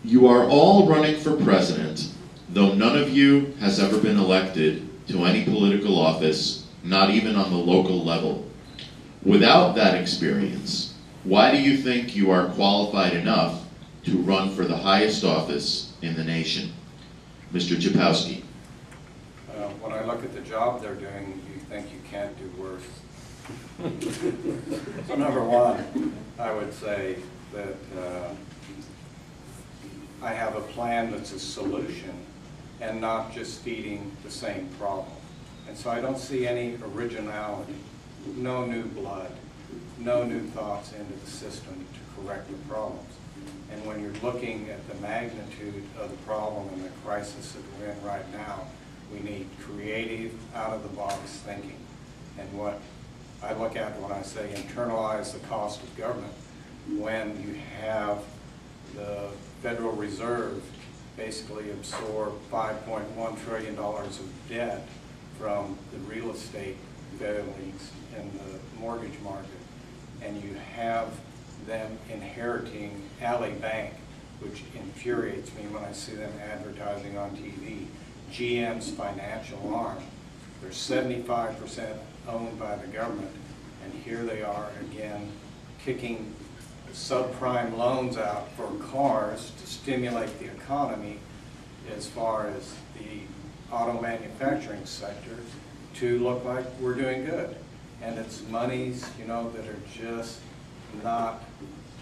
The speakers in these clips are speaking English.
You are all running for president, though none of you has ever been elected to any political office, not even on the local level. Without that experience, why do you think you are qualified enough to run for the highest office in the nation? Mr. Chlapowski. When I look at the job they're doing, you think you can't do worse. So number one, I would say that I have a plan that's a solution and not just feeding the same problem. And so I don't see any originality, no new blood, no new thoughts into the system to correct the problems. And when you're looking at the magnitude of the problem and the crisis that we're in right now, we need creative, out-of-the-box thinking. And what I look at when I say internalize the cost of government, when you have the Federal Reserve basically absorb $5.1 trillion of debt from the real estate failings in the mortgage market, and you have them inheriting Alley Bank, which infuriates me when I see them advertising on TV, GM's financial arm. They're 75% owned by the government, and here they are again kicking subprime loans out for cars to stimulate the economy as far as the auto manufacturing sector to look like we're doing good. And it's monies, you know, that are just not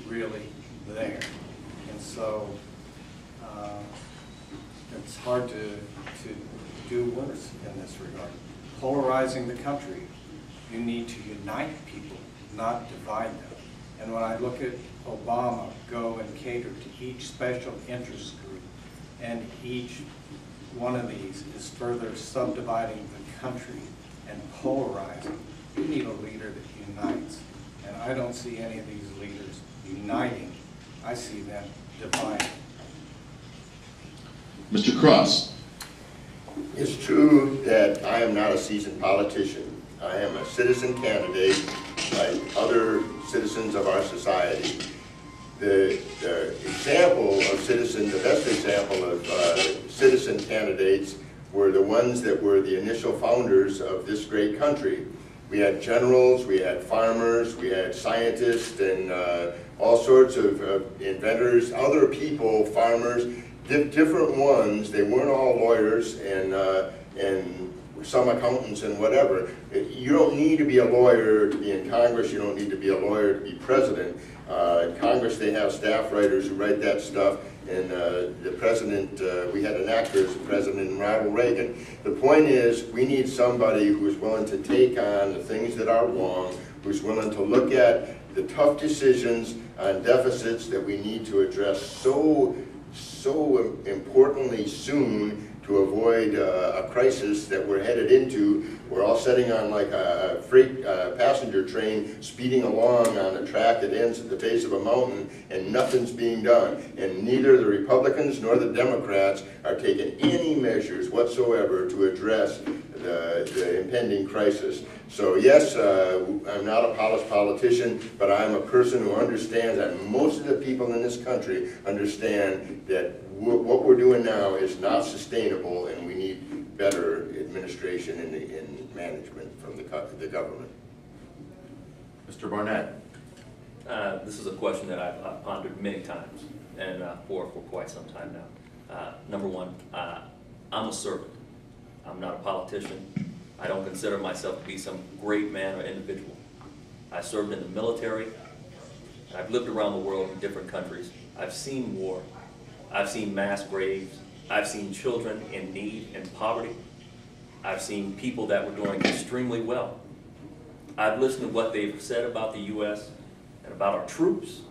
really there. And so it's hard to do worse in this regard. Polarizing the country, you need to unite people, not divide them. And when I look at Obama go and cater to each special interest group, and each one of these is further subdividing the country and polarizing, you need a leader that unites. And I don't see any of these leaders uniting. I see them dividing. Mr. Cross. It's true that I am not a seasoned politician. I am a citizen candidate like other citizens of our society. The example of citizen, the best example of citizen candidates were the ones that were the initial founders of this great country. We had generals, we had farmers, we had scientists, and all sorts of inventors, other people, farmers, different ones. They weren't all lawyers and some accountants and whatever. You don't need to be a lawyer to be in Congress. You don't need to be a lawyer to be president. In Congress, they have staff writers who write that stuff. And the president, we had an actor as president, Ronald Reagan. The point is, we need somebody who's willing to take on the things that are wrong, who's willing to look at the tough decisions on deficits that we need to address so importantly soon to avoid a crisis that we're headed into. We're all sitting on like a freight passenger train speeding along on a track that ends at the base of a mountain, and nothing's being done. And neither the Republicans nor the Democrats are taking any measures whatsoever to address the impending crisis. So yes, I'm not a polished politician, but I'm a person who understands that most of the people in this country understand that what we're doing now is not sustainable, and we need better administration and management from the government. Mr. Barnett. This is a question that I've pondered many times, and for quite some time now. Number one, I'm a servant. I'm not a politician. I don't consider myself to be some great man or individual. I served in the military. I've lived around the world in different countries. I've seen war. I've seen mass graves. I've seen children in need and poverty. I've seen people that were doing extremely well. I've listened to what they've said about the U.S. and about our troops,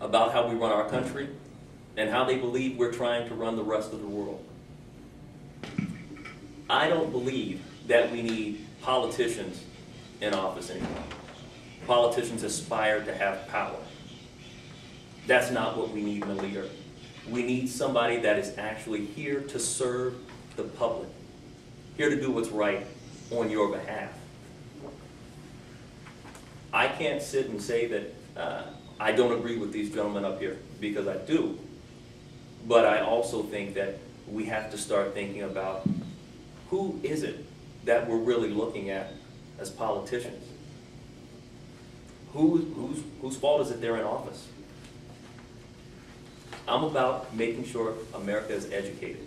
about how we run our country, and how they believe we're trying to run the rest of the world. I don't believe that we need politicians in office anymore. Politicians aspire to have power. That's not what we need in a leader. We need somebody that is actually here to serve the public, here to do what's right on your behalf. I can't sit and say that I don't agree with these gentlemen up here, because I do. But I also think that we have to start thinking about who is it that we're really looking at as politicians? Whose fault is it they're in office? I'm about making sure America is educated,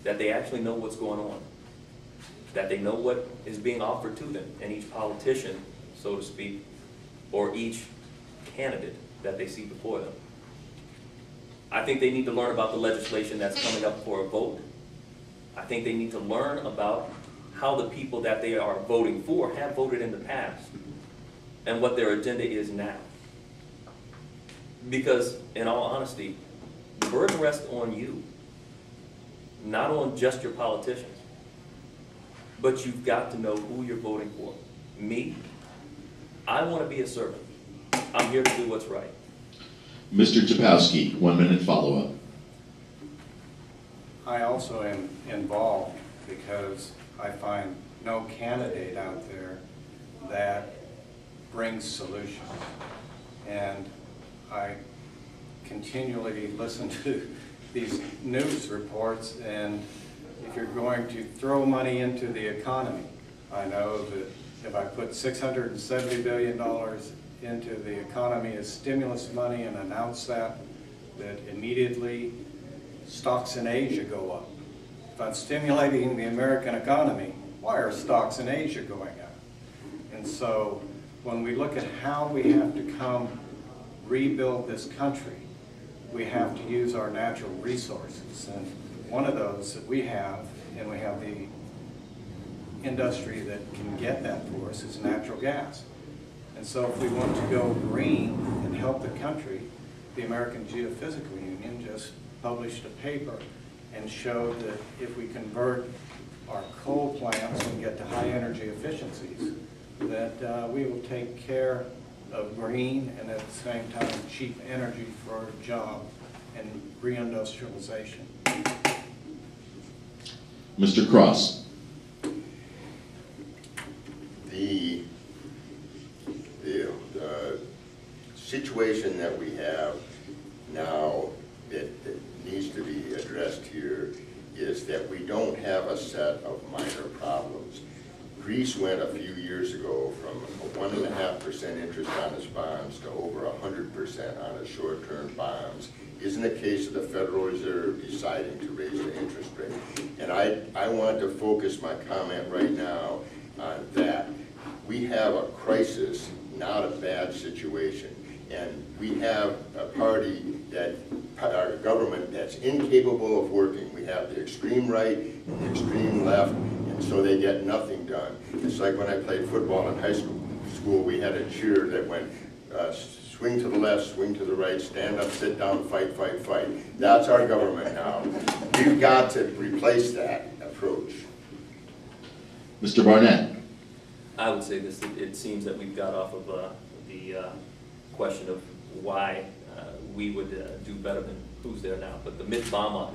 that they actually know what's going on, that they know what is being offered to them, and each politician, so to speak, or each candidate that they see before them. I think they need to learn about the legislation that's coming up for a vote. I think they need to learn about how the people that they are voting for have voted in the past and what their agenda is now. Because, in all honesty, the burden rests on you, not on just your politicians. But you've got to know who you're voting for. Me, I want to be a servant. I'm here to do what's right. Mr. Chlapowski, 1 minute follow-up. I also am involved because I find no candidate out there that brings solutions. And I continually listen to these news reports, and if you're going to throw money into the economy, I know that if I put $670 billion into the economy as stimulus money and announce that immediately stocks in Asia go up. If I'm stimulating the American economy, why are stocks in Asia going up? And so when we look at how we have to rebuild this country, we have to use our natural resources. And one of those that we have, and we have the industry that can get that for us, is natural gas. And so if we want to go green and help the country, the American Geophysical Union just published a paper and showed that if we convert our coal plants and get to high energy efficiencies, that we will take care of green and at the same time cheap energy for our job and reindustrialization. Mr. Cross. The situation that we have now that needs to be addressed here is that we don't have a set of minor problems. Greece went a few years ago from a 1.5% interest on its bonds to over 100% on its short-term bonds. Isn't a case of the Federal Reserve deciding to raise the interest rate. And I want to focus my comment right now on that. We have a crisis, not a bad situation. And we have a party that, our government, that's incapable of working. We have the extreme right and the extreme left, and so they get nothing done. It's like when I played football in high school, we had a cheer that went swing to the left, swing to the right, stand up, sit down, fight, fight, fight. That's our government now. We've got to replace that approach. Mr. Barnett. I would say this, it seems that we've got off of the question of why we would do better than who's there now. But the Mitt-Obama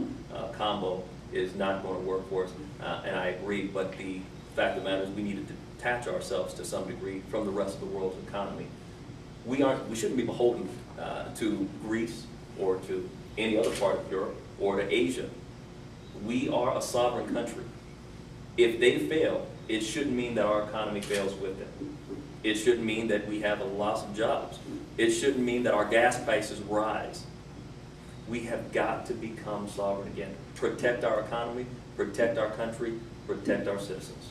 combo is not going to work for us, and I agree. But the fact of the matter is we need to detach ourselves to some degree from the rest of the world's economy. We shouldn't be beholden to Greece or to any other part of Europe or to Asia. We are a sovereign country. If they fail, it shouldn't mean that our economy fails with them. It shouldn't mean that we have a loss of jobs. It shouldn't mean that our gas prices rise. We have got to become sovereign again. Protect our economy, protect our country, protect our citizens.